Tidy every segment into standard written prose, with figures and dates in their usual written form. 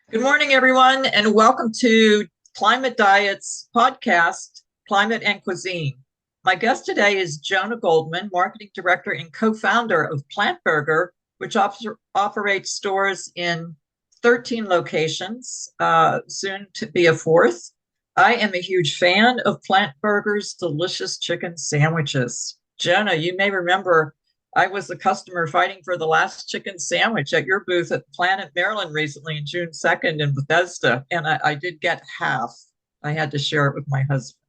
Good morning, everyone, and welcome to Climate Diet's podcast, Climate and Cuisine. My guest today is Jonah Goldman, Marketing Director and co-founder of Plant Burger, which operates stores in 13 locations, soon to be a fourth. I am a huge fan of Plant Burger's delicious chicken sandwiches. Jonah, you may remember I was the customer fighting for the last chicken sandwich at your booth at Planet Maryland recently, in June 2nd in Bethesda, and I did get half. I had to share it with my husband,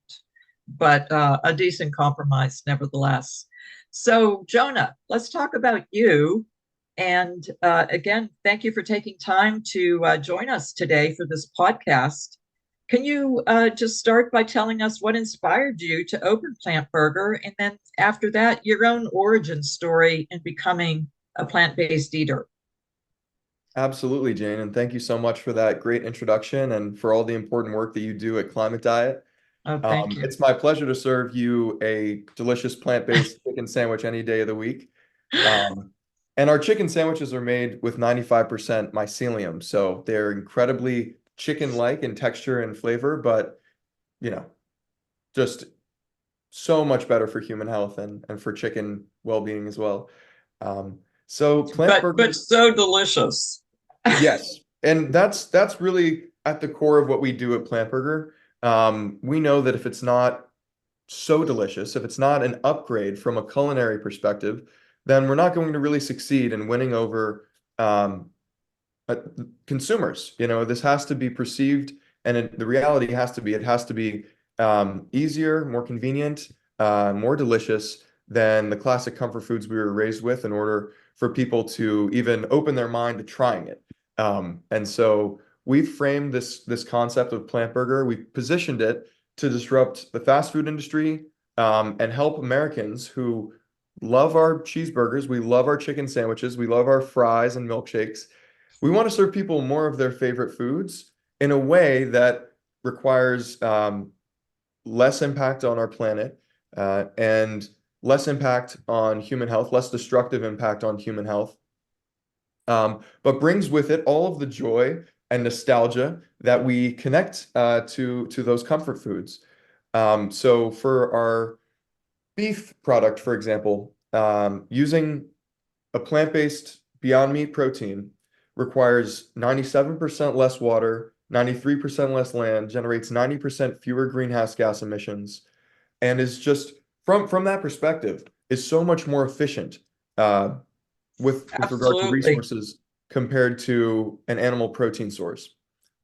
but a decent compromise nevertheless. So, Jonah, let's talk about you. And again, thank you for taking time to join us today for this podcast. Can you just start by telling us what inspired you to open Plant Burger, and then after that, your own origin story in becoming a plant-based eater? Absolutely, Jane, and thank you so much for that great introduction and for all the important work that you do at Climate Diet. Oh, thank you. It's my pleasure to serve you a delicious plant-based chicken sandwich any day of the week. Um, and our chicken sandwiches are made with 95% mycelium, so they're incredibly chicken-like in texture and flavor, but you know, just so much better for human health and for chicken well-being as well. So Plant But Burger. so delicious. Yes, and that's really at the core of what we do at Plant Burger. We know that if it's not so delicious, if it's not an upgrade from a culinary perspective, then we're not going to really succeed in winning over um, uh, consumers. This has to be perceived, and the reality has to be it has to be easier, more convenient, more delicious than the classic comfort foods we were raised with in order for people to even open their mind to trying it. And so we've framed this concept of Plant Burger. We've positioned it to disrupt the fast food industry and help Americans who love our cheeseburgers, we love our chicken sandwiches, we love our fries and milkshakes. We want to serve people more of their favorite foods in a way that requires less impact on our planet and less impact on human health, less destructive impact on human health, but brings with it all of the joy and nostalgia that we connect to those comfort foods. So for our beef product, for example, using a plant-based Beyond Meat protein requires 97% less water, 93% less land, generates 90% fewer greenhouse gas emissions, and is just from that perspective is so much more efficient uh, with regard to Absolutely. resources compared to an animal protein source.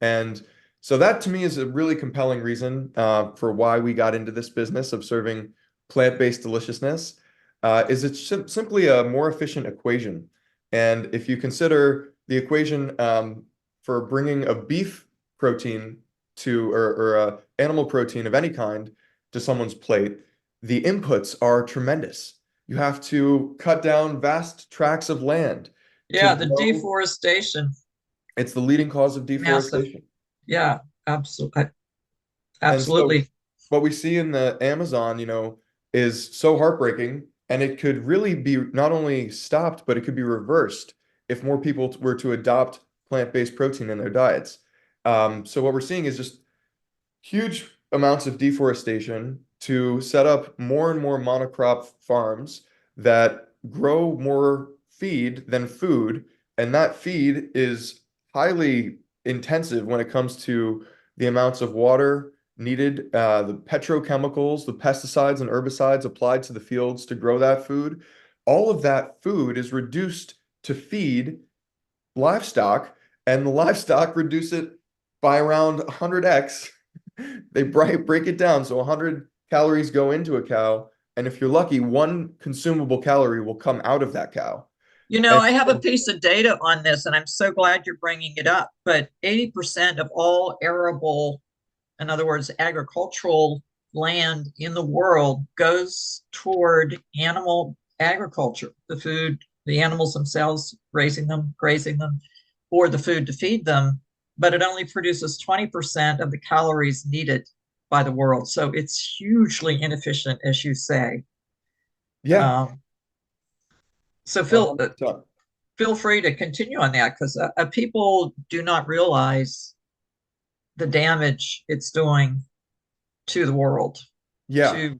And so that to me is a really compelling reason for why we got into this business of serving plant-based deliciousness. Is it's simply a more efficient equation. And if you consider the equation for bringing a beef protein or a animal protein of any kind to someone's plate, the inputs are tremendous. You have to cut down vast tracts of land to Yeah, the grow. deforestation, It's the leading cause of massive. deforestation. Yeah, absolutely. And so Absolutely. what we see in the Amazon, is so heartbreaking. And it could really be not only stopped, but it could be reversed if more people were to adopt plant-based protein in their diets. So what we're seeing is just huge amounts of deforestation to set up more and more monocrop farms that grow more feed than food. And that feed is highly intensive when it comes to the amounts of water needed, the petrochemicals, the pesticides and herbicides applied to the fields to grow that food. All of that food is reduced to feed livestock, and the livestock reduce it by around 100x. They break it down. So 100 calories go into a cow. And if you're lucky, one consumable calorie will come out of that cow. You know, And I have a piece of data on this, and I'm so glad you're bringing it up. But 80% of all arable, in other words, agricultural land in the world goes toward animal agriculture, the food, the animals themselves, raising them, grazing them, or the food to feed them. But it only produces 20% of the calories needed by the world. So it's hugely inefficient, as you say. yeah, Um, so, Phil, 100%. feel free to continue on that because people do not realize the damage it's doing to the world. Yeah. To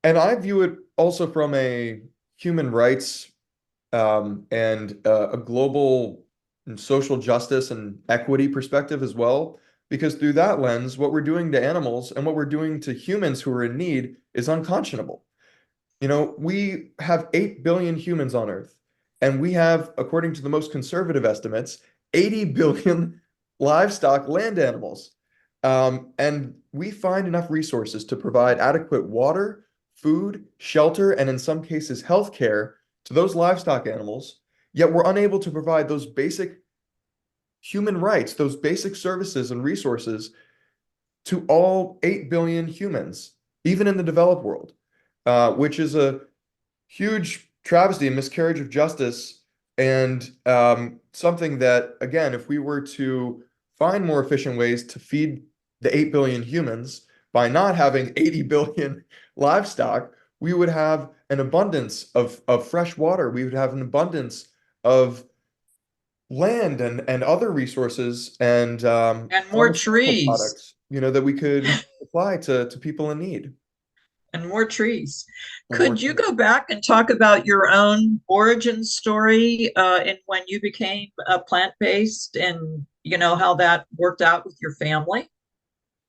And I view it also from a human rights and a global and social justice and equity perspective as well. Because through that lens, what we're doing to animals and what we're doing to humans who are in need is unconscionable. You know, we have 8 billion humans on Earth, and we have, according to the most conservative estimates, 80 billion livestock land animals. And we find enough resources to provide adequate water, food, shelter, and in some cases, healthcare to those livestock animals, yet we're unable to provide those basic human rights, those basic services and resources to all 8 billion humans, even in the developed world, which is a huge travesty and miscarriage of justice, and something that, again, if we were to find more efficient ways to feed the 8 billion humans by not having 80 billion livestock, we would have an abundance of fresh water. We would have an abundance of land and other resources and and more pharmaceutical trees products, that we could apply to people in need. and more trees. And more Could you trees. go back and talk about your own origin story and when you became plant-based and how that worked out with your family?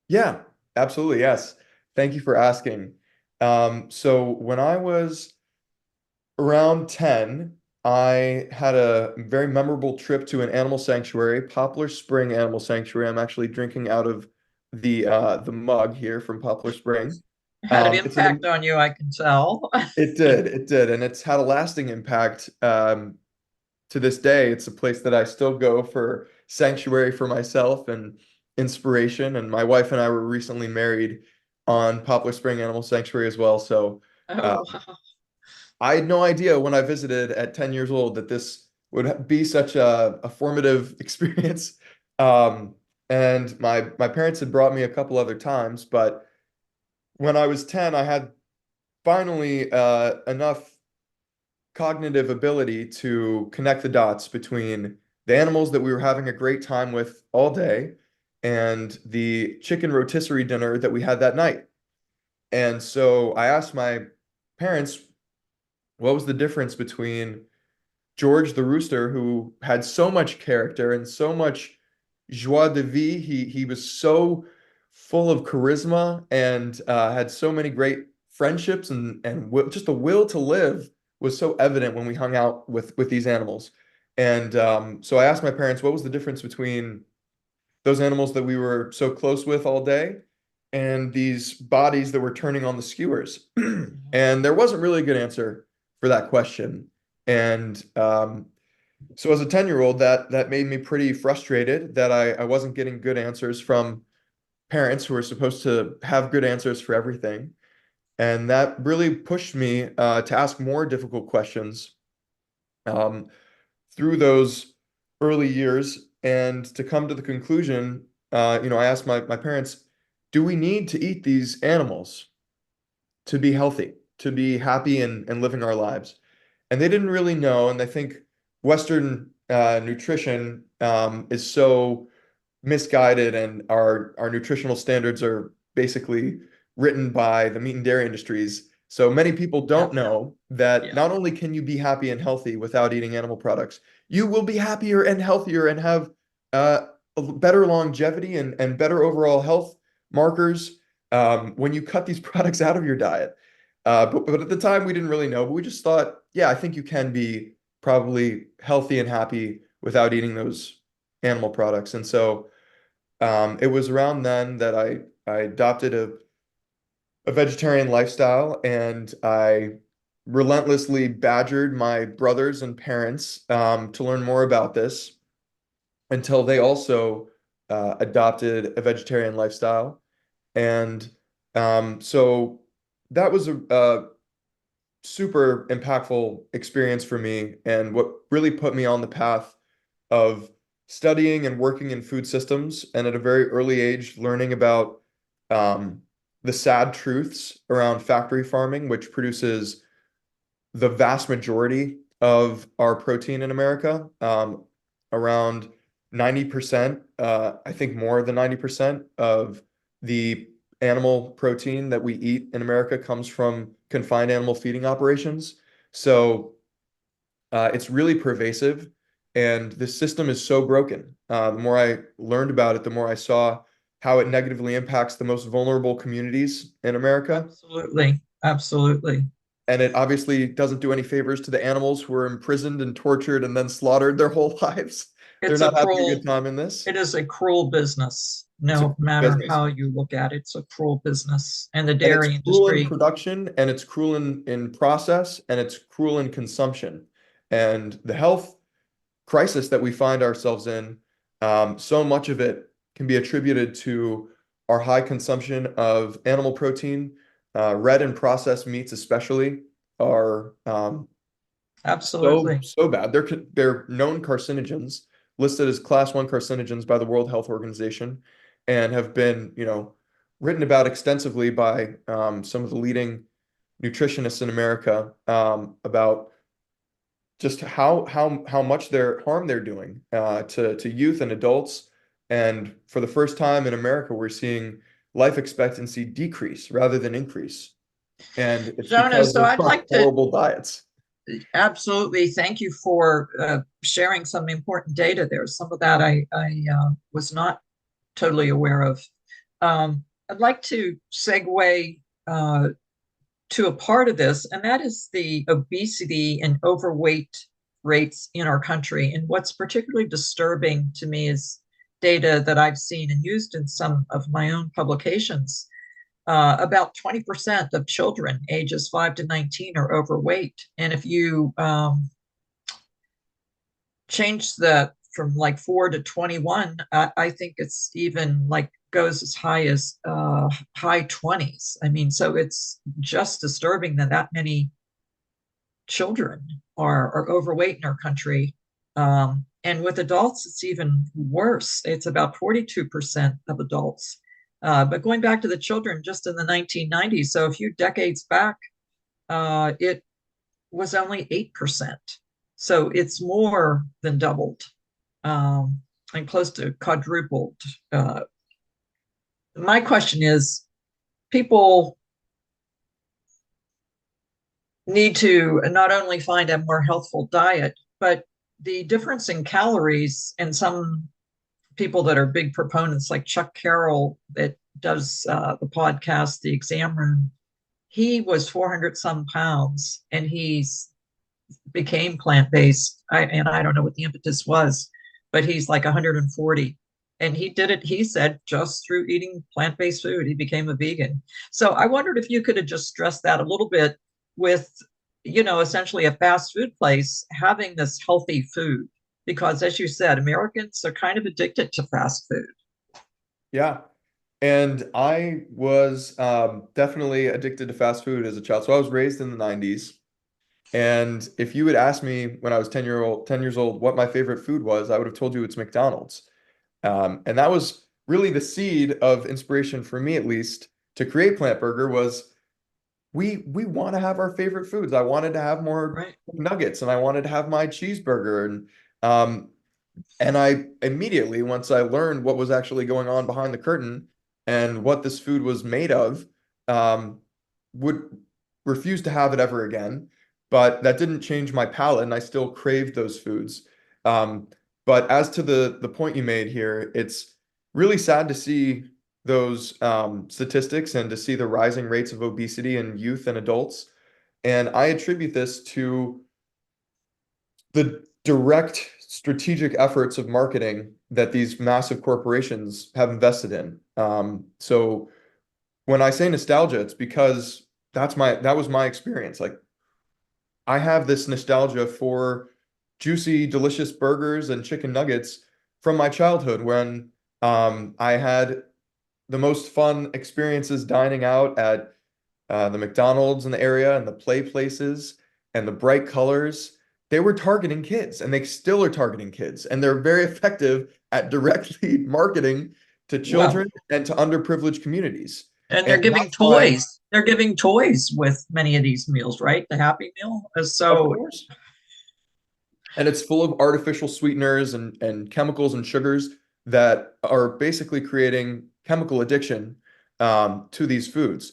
Yeah, absolutely. Yes. Thank you for asking. So when I was around 10, I had a very memorable trip to an animal sanctuary, Poplar Spring Animal Sanctuary. I'm actually drinking out of the mug here from Poplar Spring. Had an It's an impact on you, I can tell. it did, and it's had a lasting impact to this day. It's a place that I still go for sanctuary for myself and inspiration. And my wife and I were recently married on Poplar Spring Animal Sanctuary as well. So uh, Oh, wow. I had no idea when I visited at 10 years old that this would be such a formative experience. Um, and my parents had brought me a couple other times, but when I was 10, I had finally enough cognitive ability to connect the dots between the animals that we were having a great time with all day and the chicken rotisserie dinner that we had that night. And so I asked my parents what was the difference between George the rooster, who had so much character and so much joie de vie. He was so full of charisma and had so many great friendships and just the will to live was so evident when we hung out with these animals. And so I asked my parents what was the difference between those animals that we were so close with all day and these bodies that were turning on the skewers. And there wasn't really a good answer for that question. And so as a 10-year-old, that made me pretty frustrated that I wasn't getting good answers from parents who are supposed to have good answers for everything. And that really pushed me to ask more difficult questions um, through those early years and to come to the conclusion, I asked my parents, do we need to eat these animals to be healthy, to be happy and living our lives? And they didn't really know. And I think Western nutrition is so misguided, and our nutritional standards are basically written by the meat and dairy industries. So many people Yeah, don't know that yeah. not only can you be happy and healthy without eating animal products, you will be happier and healthier and have a better longevity and better overall health markers when you cut these products out of your diet. But at the time, we didn't really know, but we just thought, yeah, I think you can be probably healthy and happy without eating those animal products. And so it was around then that I adopted a vegetarian lifestyle, and I relentlessly badgered my brothers and parents to learn more about this until they also adopted a vegetarian lifestyle. And so that was a super impactful experience for me, and what really put me on the path of studying and working in food systems, and at a very early age learning about um, the sad truths around factory farming, which produces the vast majority of our protein in America. Around 90%, I think more than 90% of the animal protein that we eat in America comes from confined animal feeding operations. So it's really pervasive, and this system is so broken. The more I learned about it, the more I saw how it negatively impacts the most vulnerable communities in America. Absolutely. Absolutely. And it obviously doesn't do any favors to the animals who are imprisoned and tortured and then slaughtered their whole lives. They're It's a not having a cruel, good time in this. it is a cruel business, It's a no cruel matter business. how you look at it. It's a cruel business. And the And it's dairy cruel in industry, production, and it's cruel in process, and it's cruel in consumption. And the health crisis that we find ourselves in, so much of it can be attributed to our high consumption of animal protein. Red and processed meats especially are absolutely. so bad. They're known carcinogens, listed as class 1 carcinogens by the World Health Organization, and have been, written about extensively by some of the leading nutritionists in America, about just how much harm they're doing to youth and adults. And for the first time in America, we're seeing life expectancy decrease rather than increase. And it's Jonah, because so of I'd our like to horrible diets. absolutely thank you for sharing some important data there. Some of that I was not totally aware of. I'd like to segue to a part of this, and that is the obesity and overweight rates in our country. And what's particularly disturbing to me is data that I've seen and used in some of my own publications. About 20% of children ages 5 to 19 are overweight. And if you change that from like 4 to 21, I think it's even like goes as high as high 20s. I mean, so it's just disturbing that that many children are overweight in our country. And with adults, it's even worse. It's about 42% of adults. But going back to the children, just in the 1990s, so a few decades back, it was only 8%. So it's more than doubled, and close to quadrupled. My question is, people need to not only find a more healthful diet, but the difference in calories, and some people that are big proponents like Chuck Carroll that does the podcast, The Exam Room, he was 400 some pounds and he's became plant-based. And I don't know what the impetus was, but he's like 140. And he did it, he said, just through eating plant-based food. He became a vegan. So I wondered if you could have just stressed that a little bit with, essentially a fast food place having this healthy food. Because as you said, Americans are kind of addicted to fast food. Yeah. And I was definitely addicted to fast food as a child. So I was raised in the 90s. And if you had asked me when I was 10 years old, what my favorite food was, I would have told you it's McDonald's. And that was really the seed of inspiration for me, at least, to create Plant Burger. Was we want to have our favorite foods. I wanted to have more Right. nuggets, and I wanted to have my cheeseburger. Um, and I immediately, once I learned what was actually going on behind the curtain and what this food was made of, um, would refuse to have it ever again. But that didn't change my palate, and I still craved those foods. Um, but as to the point you made here, it's really sad to see those statistics and to see the rising rates of obesity in youth and adults. And I attribute this to the direct strategic efforts of marketing that these massive corporations have invested in. So when I say nostalgia, it's because that was my experience. Like, I have this nostalgia for juicy, delicious burgers and chicken nuggets from my childhood when I had the most fun experiences dining out at the McDonald's in the area and the play places and the bright colors. They were targeting kids, and they still are targeting kids, and they're very effective at directly marketing to Well, children and to underprivileged communities. and they're And giving that's why, toys. They're giving toys with many of these meals, right? The Happy Meal. of So course, And it's full of artificial sweeteners and chemicals and sugars that are basically creating chemical addiction to these foods.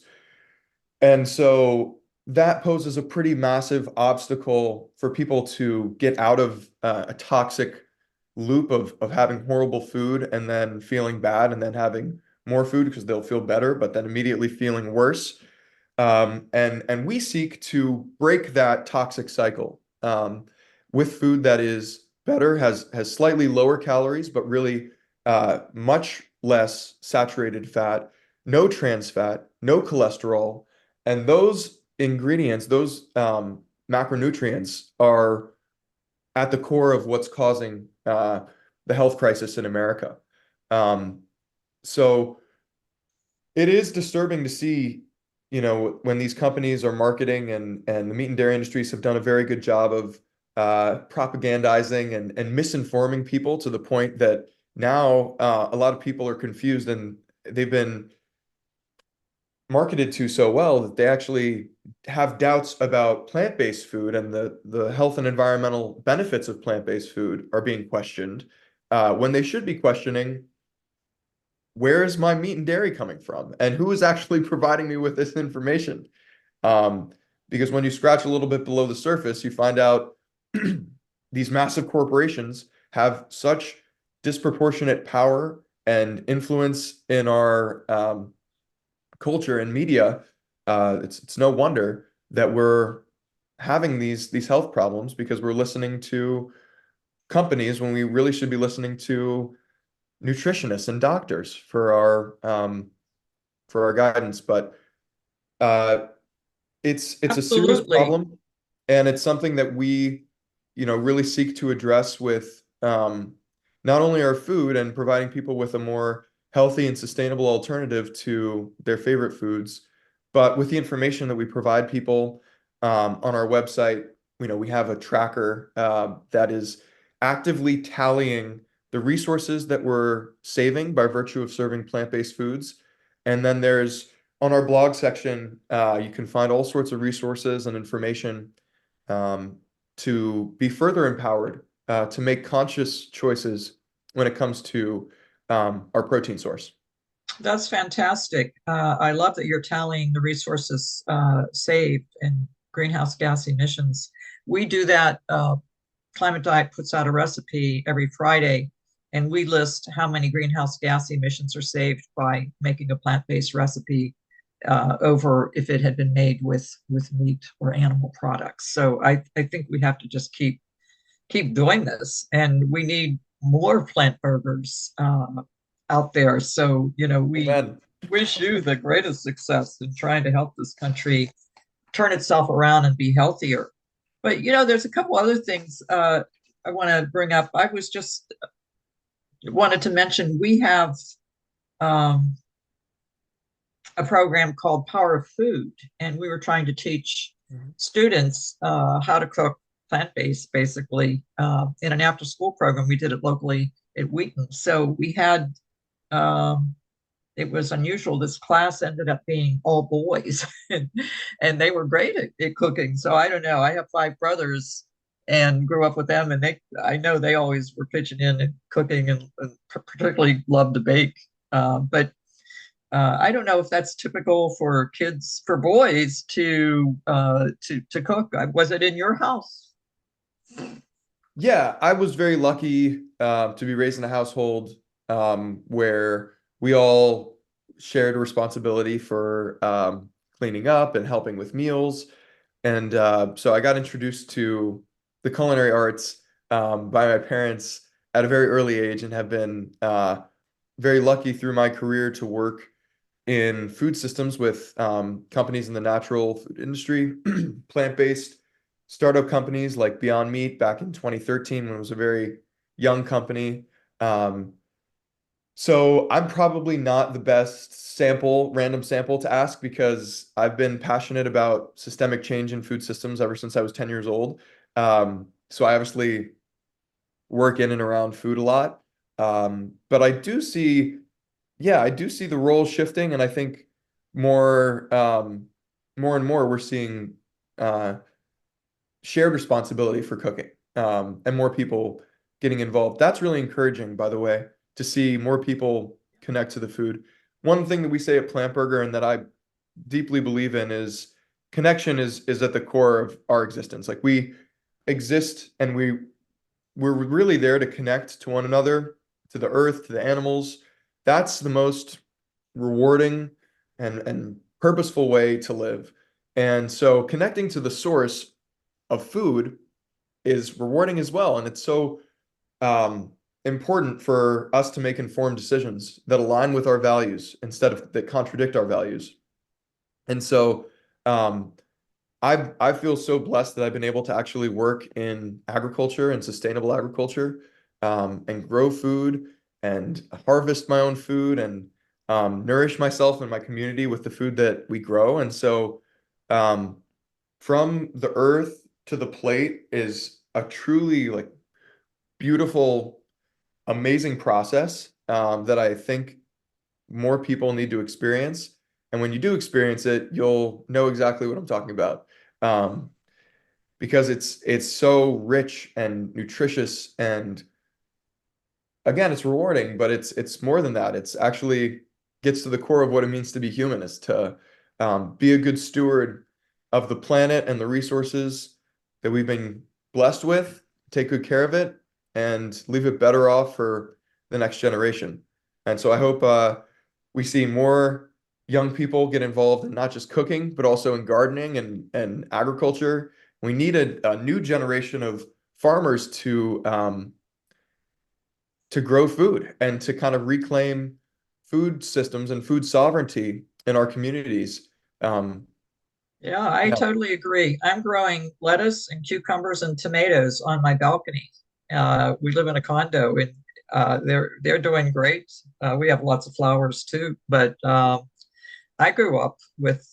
And so that poses a pretty massive obstacle for people to get out of a toxic loop of having horrible food and then feeling bad and then having more food because they'll feel better, but then immediately feeling worse. And we seek to break that toxic cycle with food that is better, has slightly lower calories, but really much less saturated fat, no trans fat, no cholesterol, and those ingredients, those macronutrients, are at the core of what's causing the health crisis in America. Um, so it is disturbing to see, when these companies are marketing and the meat and dairy industries have done a very good job of propagandizing and misinforming people to the point that now a lot of people are confused and they've been marketed to so well that they actually have doubts about plant-based food, and the health and environmental benefits of plant-based food are being questioned when they should be questioning, where is my meat and dairy coming from and who is actually providing me with this information? Um, because when you scratch a little bit below the surface, you find out these massive corporations have such disproportionate power and influence in our culture and media. It's no wonder that we're having these health problems because we're listening to companies when we really should be listening to nutritionists and doctors for our guidance. But uh, it's a serious Absolutely. problem, and it's something that we, really seek to address with not only our food and providing people with a more healthy and sustainable alternative to their favorite foods, but with the information that we provide people on our website. We have a tracker that is actively tallying the resources that we're saving by virtue of serving plant-based foods. And then there's on our blog section, you can find all sorts of resources and information um, to be further empowered to make conscious choices when it comes to our protein source. That's fantastic. I love that you're tallying the resources saved and greenhouse gas emissions. We do that. Climate Diet puts out a recipe every Friday, and we list how many greenhouse gas emissions are saved by making a plant-based recipe over if it had been made with meat or animal products. So I think we have to just keep doing this, and we need more plant burgers out there. So we Amen. wish you the greatest success in trying to help this country turn itself around and be healthier. But there's a couple other things I want to bring up. I was just wanted to mention we have um, a program called Power of Food, and we were trying to teach Mhm. students how to cook plant-based, basically, in an after-school program. We did it locally at Wheaton. So we had it was unusual. This class ended up being all boys, and they were great at cooking. So I don't know. I have five brothers and grew up with them, and I know they always were pitching in and cooking, and particularly loved to bake. But I don't know if that's typical for kids, for boys to cook. Was it in your house? Yeah, I was very lucky to be raised in a household where we all shared responsibility for cleaning up and helping with meals. And so I got introduced to the culinary arts by my parents at a very early age and have been very lucky through my career to work in food systems with companies in the natural food industry, plant-based startup companies like Beyond Meat back in 2013 when it was a very young company. Um, so I'm probably not the best random sample to ask because I've been passionate about systemic change in food systems ever since I was 10 years old. So I obviously work in and around food a lot. But I do see the role shifting, and I think more and more we're seeing uh, shared responsibility for cooking. and more people getting involved. That's really encouraging, by the way, to see more people connect to the food. One thing that we say at Plant Burger and that I deeply believe in is connection is at the core of our existence. Like we exist and we're really there to connect to one another, to the earth, to the animals. That's the most rewarding and purposeful way to live. And so connecting to the source of food is rewarding as well. And it's so important for us to make informed decisions that align with our values instead of that contradict our values. And so um, I feel so blessed that I've been able to actually work in agriculture and sustainable agriculture, and grow food and harvest my own food and nourish myself and my community with the food that we grow. And so um, from the earth to the plate is a truly like beautiful, amazing process that I think more people need to experience. And when you do experience it, you'll know exactly what I'm talking about. Um, because it's so rich and nutritious and again, it's rewarding, but it's more than that. It's actually gets to the core of what it means to be human, is to be a good steward of the planet and the resources that we've been blessed with, take good care of it, and leave it better off for the next generation. And so I hope we see more young people get involved in not just cooking, but also in gardening and agriculture. We need a new generation of farmers to grow food and to kind of reclaim food systems and food sovereignty in our communities. Um, Yeah, I yeah, totally agree. I'm growing lettuce and cucumbers and tomatoes on my balcony. We live in a condo, and they're doing great. We have lots of flowers too, but I grew up with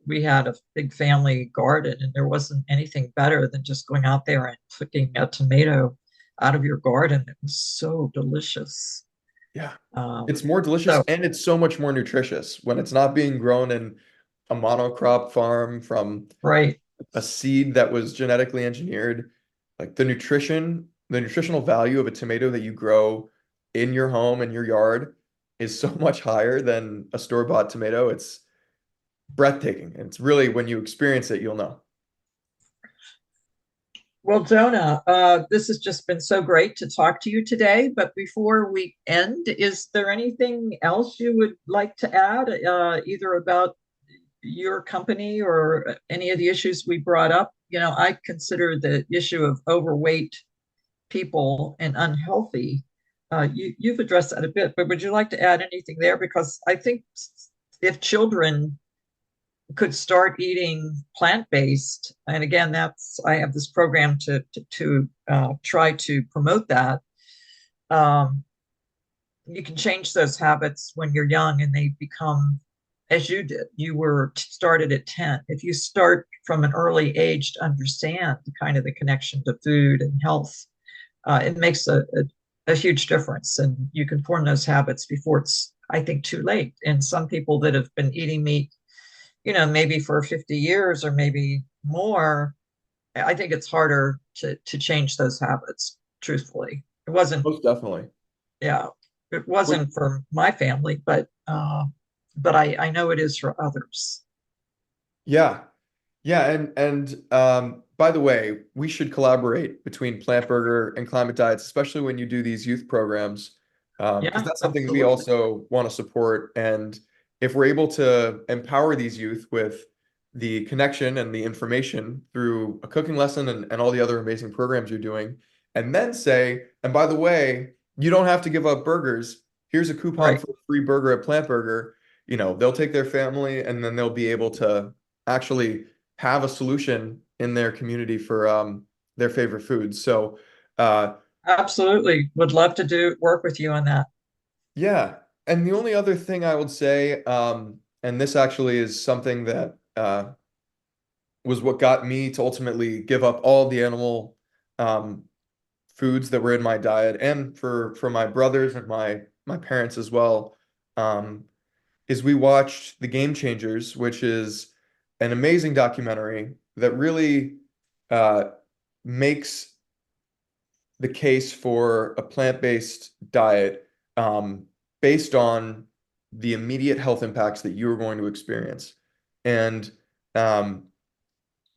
we had a big family garden, and there wasn't anything better than just going out there and picking a tomato out of your garden. It was so delicious. yeah. Um, It's more delicious so and it's so much more nutritious when it's not being grown in a monocrop farm from right. a seed that was genetically engineered. Like the nutritional value of a tomato that you grow in your home in your yard is so much higher than a store-bought tomato. It's breathtaking. And it's really when you experience it, you'll know. Well, Jonah, this has just been so great to talk to you today. But before we end, is there anything else you would like to add, either about your company or any of the issues we brought up? You know, I consider the issue of overweight people and unhealthy. You've addressed that a bit, but would you like to add anything there? Because I think if children could start eating plant-based, and again, that's I have this program to try to promote that. Um, you can change those habits when you're young, and they become as you did. You were started at 10. If you start from an early age to understand the kind of the connection to food and health, it makes a huge difference, and you can form those habits before it's, I think, too late. And some people that have been eating meat, you know, maybe for 50 years or maybe more, I think it's harder to change those habits, truthfully. It wasn't, Most definitely. yeah, it What, wasn't for my family, but I know it is for others. yeah. Yeah, and by the way, we should collaborate between Plant Burger and Climate Diets, especially when you do these youth programs, because Yeah, that's something we absolutely. also want to support. And if we're able to empower these youth with the connection and the information through a cooking lesson and all the other amazing programs you're doing, and then say, and by the way, you don't have to give up burgers. Here's a coupon Right. for a free burger at Plant Burger. You know, they'll take their family and then they'll be able to actually have a solution in their community for their favorite foods. So, uh, Absolutely. Would love to do work with you on that. yeah. And the only other thing I would say, and this actually is something that was what got me to ultimately give up all the animal um, foods that were in my diet, and for my brothers and my parents as well, um, is we watched The Game Changers, which is an amazing documentary that really uh, makes the case for a plant-based diet based on the immediate health impacts that you are going to experience. And um,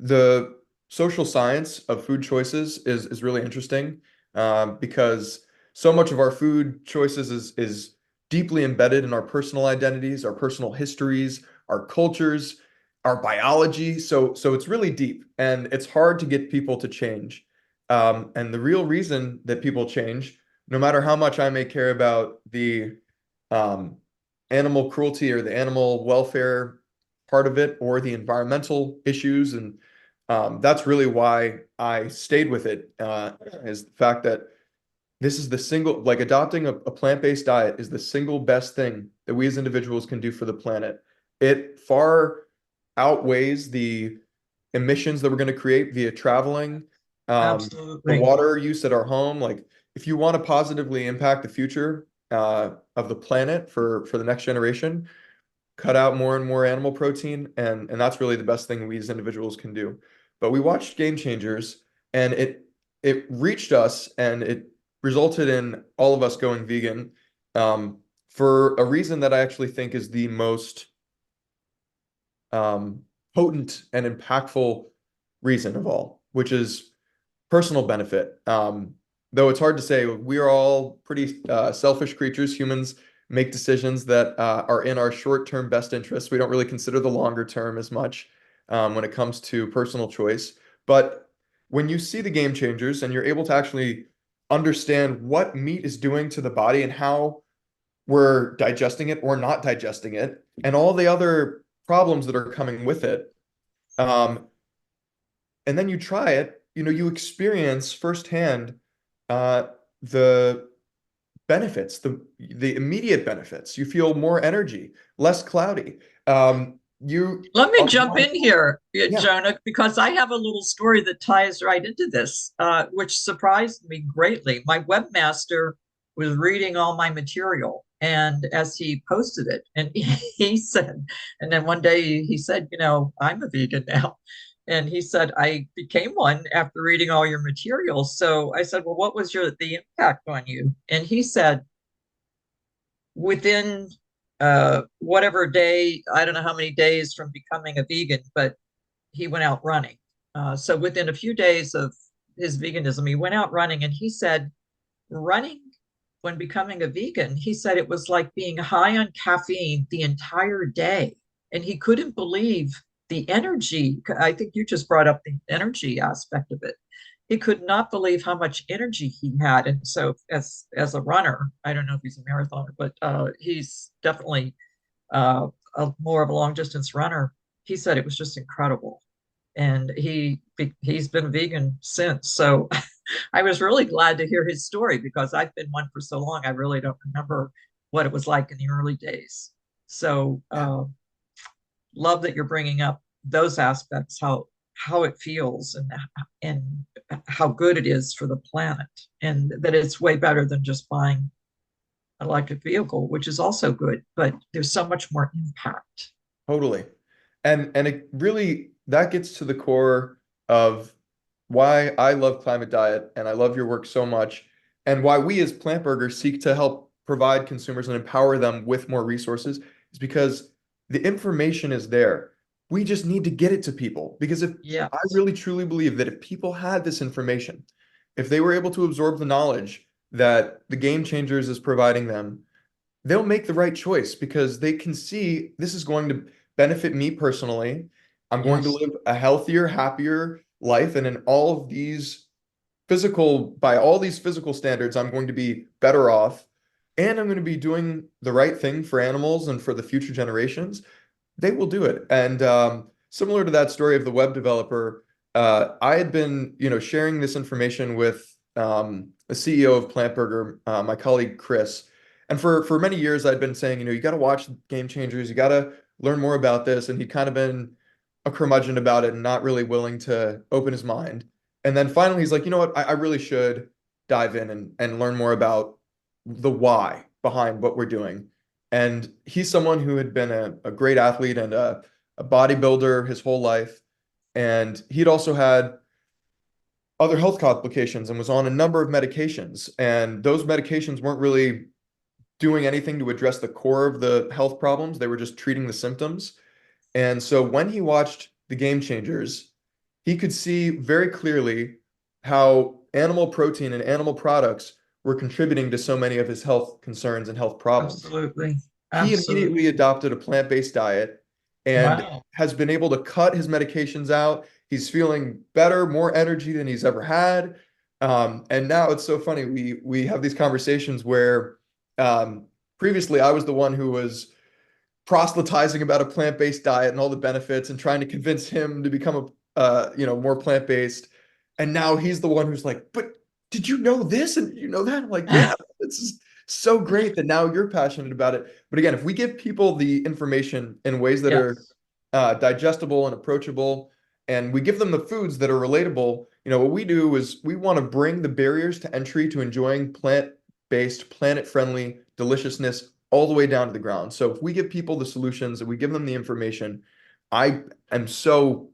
the social science of food choices is really interesting because so much of our food choices is deeply embedded in our personal identities, our personal histories, our cultures, our biology. So it's really deep, and it's hard to get people to change. And the real reason that people change, no matter how much I may care about the um, animal cruelty or the animal welfare part of it, or the environmental issues, and that's really why I stayed with it, is the fact that this is the single, like adopting a plant-based diet is the single best thing that we as individuals can do for the planet. It far outweighs the emissions that we're going to create via traveling, the Absolutely. water use at our home. Like, if you want to positively impact the future of the planet for the next generation, cut out more and more animal protein, and that's really the best thing we as individuals can do. But we watched Game Changers, and it reached us, and it resulted in all of us going vegan for a reason that I actually think is the most um, potent and impactful reason of all, which is personal benefit. Though it's hard to say, we are all pretty selfish creatures. Humans make decisions that are in our short-term best interests. We don't really consider the longer term as much when it comes to personal choice. But when you see the Game Changers and you're able to actually understand what meat is doing to the body and how we're digesting it or not digesting it, and all the other problems that are coming with it, um, and then you try it, you experience firsthand uh, the benefits, the immediate benefits. You feel more energy, less cloudy. You Let me are, jump in here, yeah, Jonah, because I have a little story that ties right into this, which surprised me greatly. My webmaster was reading all my material, and as he posted it, and he said, and then one day he said, I'm a vegan now. And he said, I became one after reading all your material. So I said, well, what was the impact on you? And he said, within whatever day, I don't know how many days from becoming a vegan, but he went out running. So within a few days of his veganism, he went out running, and he said, running when becoming a vegan, he said it was like being high on caffeine the entire day. And he couldn't believe the energy. I think you just brought up the energy aspect of it. He could not believe how much energy he had. And so as a runner, I don't know if he's a marathoner, but he's definitely more of a long distance runner. He said it was just incredible. And he's been vegan since. So I was really glad to hear his story, because I've been one for so long. I really don't remember what it was like in the early days. So love that you're bringing up those aspects, how it feels, and how good it is for the planet, and that it's way better than just buying an electric vehicle, which is also good, but there's so much more impact. totally. And it really, that gets to the core of why I love Climate Diet and I love your work so much, and why we as Plant Burger seek to help provide consumers and empower them with more resources, is because the information is there. We just need to get it to people, because if I Yes. really truly believe that if people had this information, if they were able to absorb the knowledge that the Game Changers is providing them, they'll make the right choice, because they can see this is going to benefit me personally. I'm going to Yes. live a healthier, happier life. And in all of these by all these physical standards, I'm going to be better off. And I'm going to be doing the right thing for animals and for the future generations. They will do it. And similar to that story of the web developer, I had been, sharing this information with the CEO of Plant Burger, my colleague Chris. And for many years, I'd been saying, you got to watch Game Changers, you got to learn more about this. And he'd kind of been a curmudgeon about it and not really willing to open his mind. And then finally, he's like, you know what, I really should dive in and learn more about the why behind what we're doing. And he's someone who had been a great athlete and a bodybuilder his whole life. And he'd also had other health complications and was on a number of medications. And those medications weren't really doing anything to address the core of the health problems. They were just treating the symptoms. And so when he watched The Game Changers, he could see very clearly how animal protein and animal products were contributing to so many of his health concerns and health problems. Absolutely. He immediately Absolutely. adopted a plant-based diet and Wow. has been able to cut his medications out. He's feeling better, more energy than he's ever had. And now it's so funny. We have these conversations where previously I was the one who was proselytizing about a plant-based diet and all the benefits and trying to convince him to become a more plant-based. And now he's the one who's like, but did you know this and you know that? I'm like, yeah, this is so great that now you're passionate about it. But again, if we give people the information in ways that are Yes. digestible and approachable, and we give them the foods that are relatable, what we do is we want to bring the barriers to entry to enjoying plant-based, planet-friendly deliciousness all the way down to the ground. So if we give people the solutions and we give them the information, I am so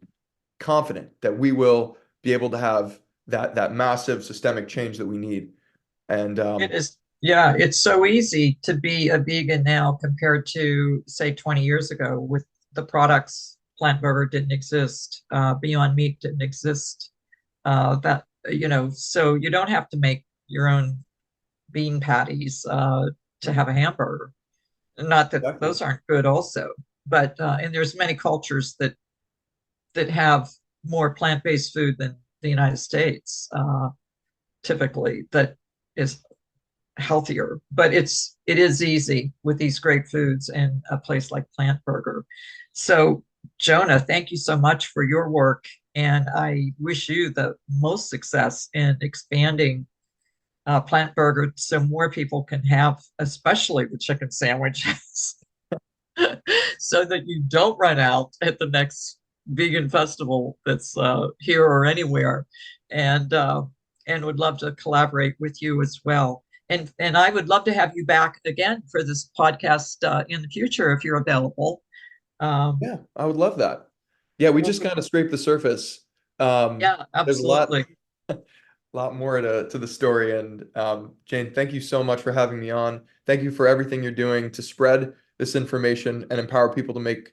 confident that we will be able to have that massive systemic change that we need. And It is, yeah, it's so easy to be a vegan now compared to, say, 20 years ago with the products. Plant Burger didn't exist, Beyond Meat didn't exist. So you don't have to make your own bean patties to have a hamburger. Not that exactly. those aren't good also, but and there's many cultures that have more plant-based food than the United States, typically, that is healthier. But it is easy with these great foods in a place like Plant Burger. So Jonah, thank you so much for your work, and I wish you the most success in expanding Plant Burger so more people can have, especially the chicken sandwiches, so that you don't run out at the next vegan festival that's here or anywhere. And would love to collaborate with you as well. And I would love to have you back again for this podcast in the future if you're available. Um, Yeah, I would love that. Yeah, we well, just kind of scraped the surface. yeah, There's a lot, absolutely. lot more to the story. And Jane, thank you so much for having me on. Thank you for everything you're doing to spread this information and empower people to make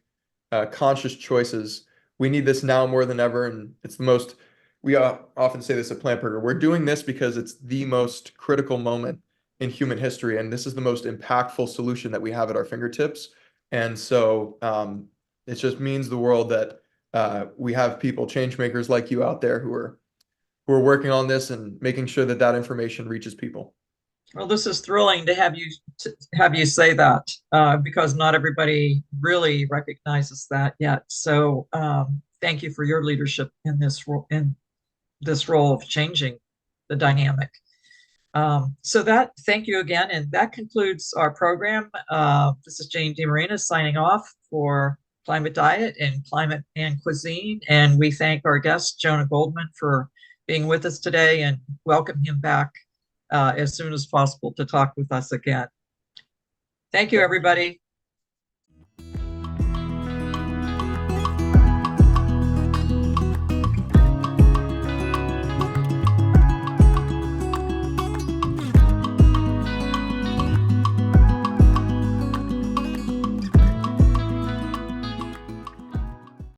conscious choices. We need this now more than ever, and it's the most. We often say this at Plant Burger. We're doing this because it's the most critical moment in human history, and this is the most impactful solution that we have at our fingertips. And so it just means the world that we have people, change makers like you out there who are working on this and making sure that that information reaches people. Well, this is thrilling to have you say that because not everybody really recognizes that yet. So thank you for your leadership in this role of changing the dynamic. Thank you again, and that concludes our program. This is Jane DeMarina signing off for Climate Diet and Climate and Cuisine, and we thank our guest Jonah Goldman for being with us today and welcome him back as soon as possible to talk with us again. Thank you, everybody.